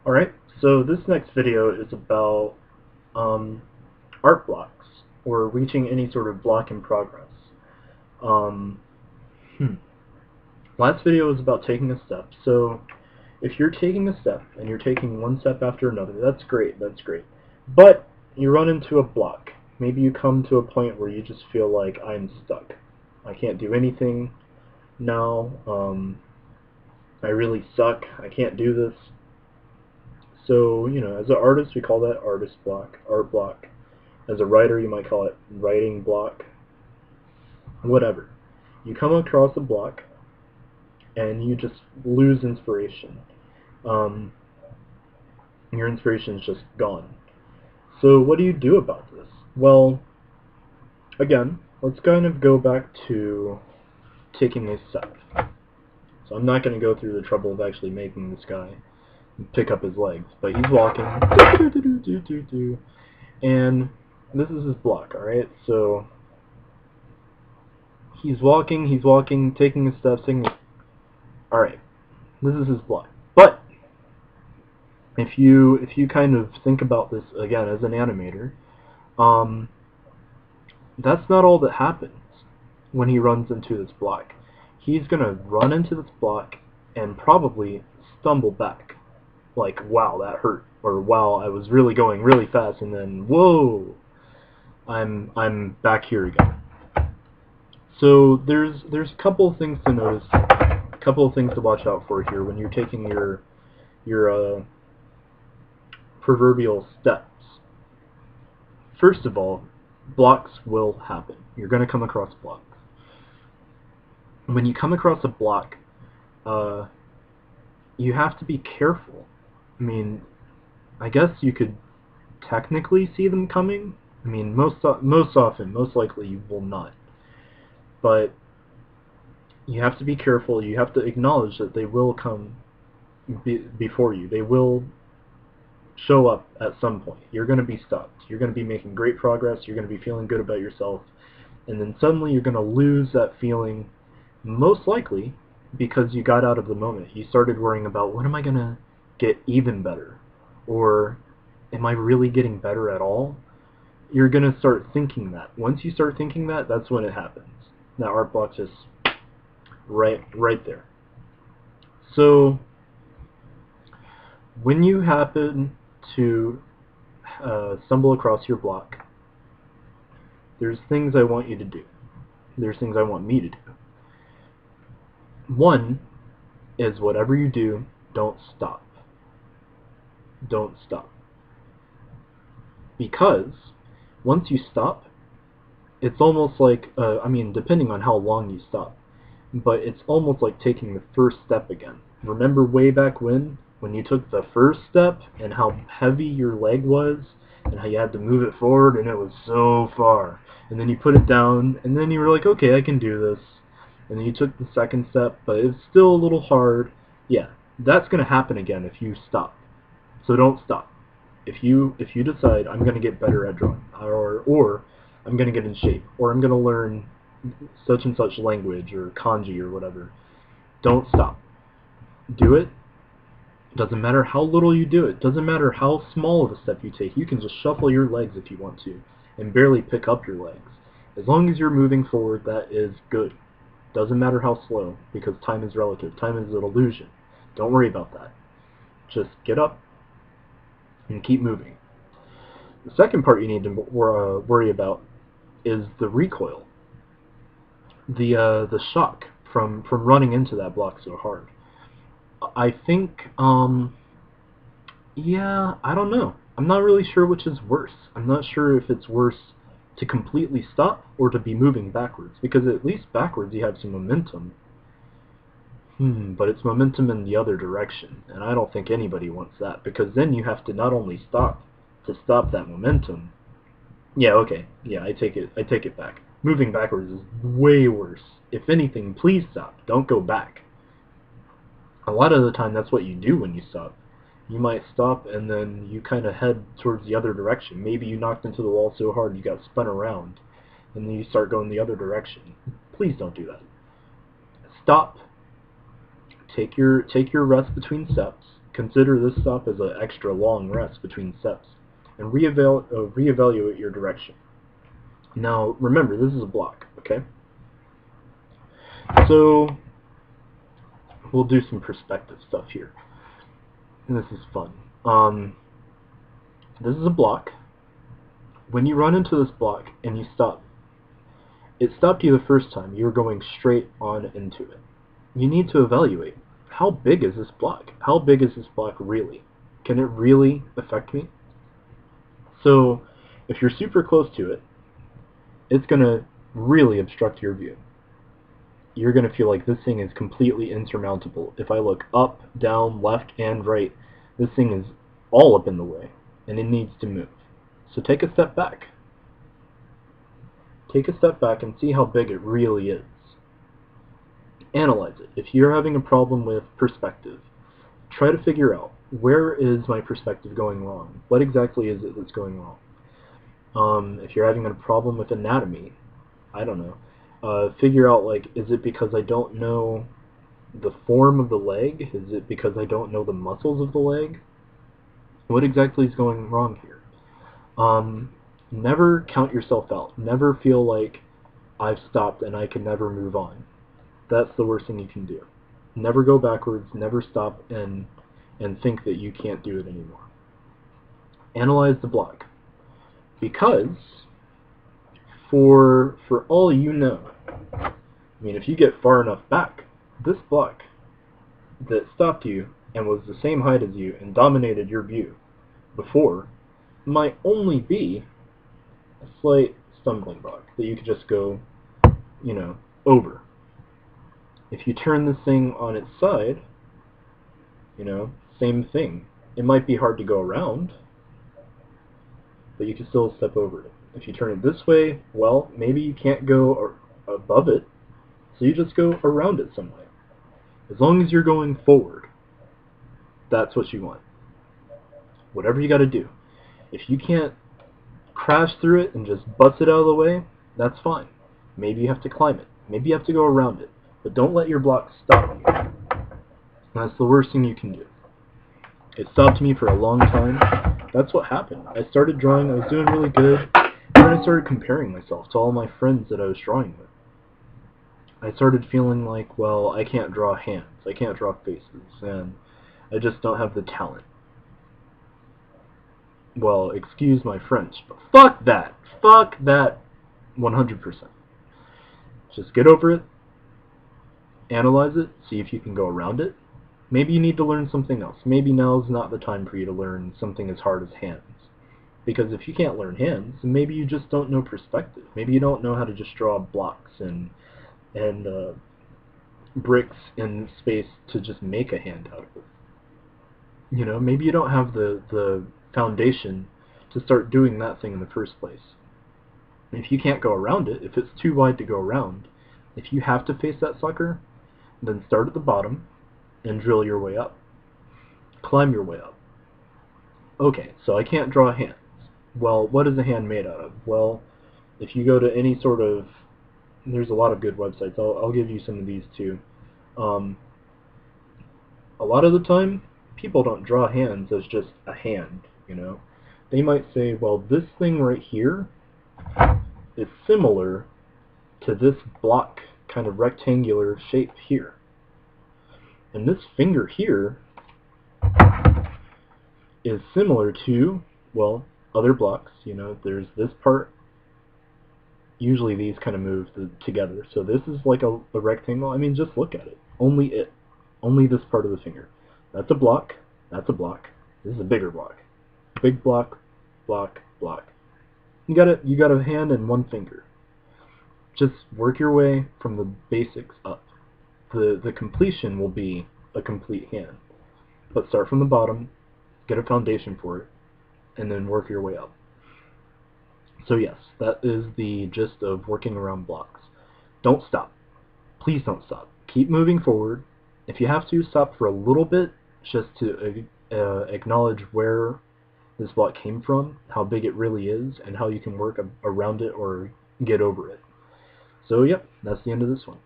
Alright, so this next video is about um, art blocks, or reaching any sort of block in progress. Um, Last video was about taking a step, so if you're taking a step, and you're taking one step after another, that's great, that's great. But you run into a block. Maybe you come to a point where you just feel like, I'm stuck. I can't do anything now. I really suck. I can't do this. So, as an artist, we call that artist block, art block. As a writer, you might call it writing block. Whatever. You come across a block, and you just lose inspiration. Your inspiration is just gone. So what do you do about this? Well, again, let's kind of go back to taking a step. So I'm not going to go through the trouble of actually making this guy pick up his legs, but he's walking, and this is his block, alright? So he's walking, taking a step, saying, alright, this is his block. But if you kind of think about this again as an animator, that's not all that happens when he runs into this block. He's gonna run into this block and probably stumble back. Like, wow, that hurt, or wow, I was really going really fast, and then whoa, I'm back here again. So there's a couple of things to notice, a couple of things to watch out for here when you're taking your proverbial steps. First of all, blocks will happen. You're going to come across blocks. When you come across a block, you have to be careful. I mean, I guess you could technically see them coming. I mean, most likely you will not. But you have to be careful. You have to acknowledge that they will come before you. They will show up at some point. You're going to be stopped. You're going to be making great progress. You're going to be feeling good about yourself. And then suddenly you're going to lose that feeling, most likely because you got out of the moment. You started worrying about, when am I going to get even better? Or am I really getting better at all? You're going to start thinking that. Once you start thinking that, that's when it happens. That art block's just right there. So when you happen to stumble across your block, there's things I want you to do. There's things I want me to do. One is, whatever you do, don't stop. Don't stop. Because once you stop, it's almost like, I mean, depending on how long you stop, but it's almost like taking the first step again. Remember way back when you took the first step and how heavy your leg was and how you had to move it forward and it was so far, and then you put it down and then you were like, okay, I can do this, and then you took the second step but it's still a little hard. Yeah, that's going to happen again if you stop. So don't stop. If you decide, I'm going to get better at drawing, or I'm going to get in shape, or I'm going to learn such and such language or kanji or whatever, don't stop. Do it. Doesn't matter how little you do it. Doesn't matter how small of a step you take. You can just shuffle your legs if you want to and barely pick up your legs. As long as you're moving forward, that is good. Doesn't matter how slow, because time is relative. Time is an illusion. Don't worry about that. Just get up and keep moving. The second part you need to worry about is the recoil. The shock from running into that block so hard. I think, yeah, I don't know. I'm not really sure which is worse. I'm not sure if it's worse to completely stop or to be moving backwards, because at least backwards you have some momentum. But it's momentum in the other direction, and I don't think anybody wants that, because then you have to not only stop to stop that momentum. Yeah, okay. Yeah, I take it back. Moving backwards is way worse. If anything, please stop. Don't go back. A lot of the time that's what you do when you stop. You might stop and then you kind of head towards the other direction. Maybe you knocked into the wall so hard you got spun around, and then you start going the other direction. Please don't do that. Stop. Take your rest between steps. Consider this stop as an extra long rest between steps, and reevaluate your direction. Now, remember, this is a block, okay? So, we'll do some perspective stuff here. And this is fun. This is a block. When you run into this block and you stop, it stopped you the first time. You were going straight on into it. You need to evaluate. How big is this block? How big is this block really? Can it really affect me? So, if you're super close to it, it's going to really obstruct your view. You're going to feel like this thing is completely insurmountable. If I look up, down, left, and right, this thing is all up in the way, and it needs to move. So take a step back. Take a step back and see how big it really is. Analyze it. If you're having a problem with perspective, try to figure out, where is my perspective going wrong? What exactly is it that's going wrong? If you're having a problem with anatomy, I don't know. Figure out, like, is it because I don't know the form of the leg? Is it because I don't know the muscles of the leg? What exactly is going wrong here? Never count yourself out. Never feel like I've stopped and I can never move on. That's the worst thing you can do. Never go backwards. Never stop and think that you can't do it anymore. Analyze the block. Because for all you know, I mean, if you get far enough back, this block that stopped you and was the same height as you and dominated your view before might only be a slight stumbling block that you could just go, you know, over. If you turn this thing on its side, you know, same thing. It might be hard to go around, but you can still step over it. If you turn it this way, well, maybe you can't go above it, so you just go around it some way. As long as you're going forward, that's what you want. Whatever you got to do. If you can't crash through it and just bust it out of the way, that's fine. Maybe you have to climb it. Maybe you have to go around it. But don't let your block stop you. That's the worst thing you can do. It stopped me for a long time. That's what happened. I started drawing, I was doing really good, and then I started comparing myself to all my friends that I was drawing with. I started feeling like, well, I can't draw hands, I can't draw faces, and I just don't have the talent. Well, excuse my French, but fuck that! Fuck that 100%. Just get over it, analyze it, see if you can go around it. Maybe you need to learn something else. Maybe now's not the time for you to learn something as hard as hands. Because if you can't learn hands, maybe you just don't know perspective. Maybe you don't know how to just draw blocks and bricks in space to just make a hand out of it. You know, maybe you don't have the foundation to start doing that thing in the first place. If you can't go around it, if it's too wide to go around, if you have to face that sucker, then start at the bottom and drill your way up. Climb your way up. Okay, so I can't draw hands. Well, what is a hand made out of? Well, if you go to any sort of... There's a lot of good websites. I'll give you some of these too. A lot of the time, people don't draw hands as just a hand, you know. They might say, well, this thing right here is similar to this block kind of rectangular shape here. And this finger here is similar to, well, other blocks. You know, there's this part. Usually these kind of move together. So this is like a rectangle. I mean, just look at it. Only it. Only this part of the finger. That's a block. That's a block. This is a bigger block. Big block, block, block. You got a hand and one finger. Just work your way from the basics up. The completion will be a complete hand. But start from the bottom, get a foundation for it, and then work your way up. So yes, that is the gist of working around blocks. Don't stop. Please don't stop. Keep moving forward. If you have to, stop for a little bit, just to acknowledge where this block came from, how big it really is, and how you can work around it or get over it. So yep, that's the end of this one.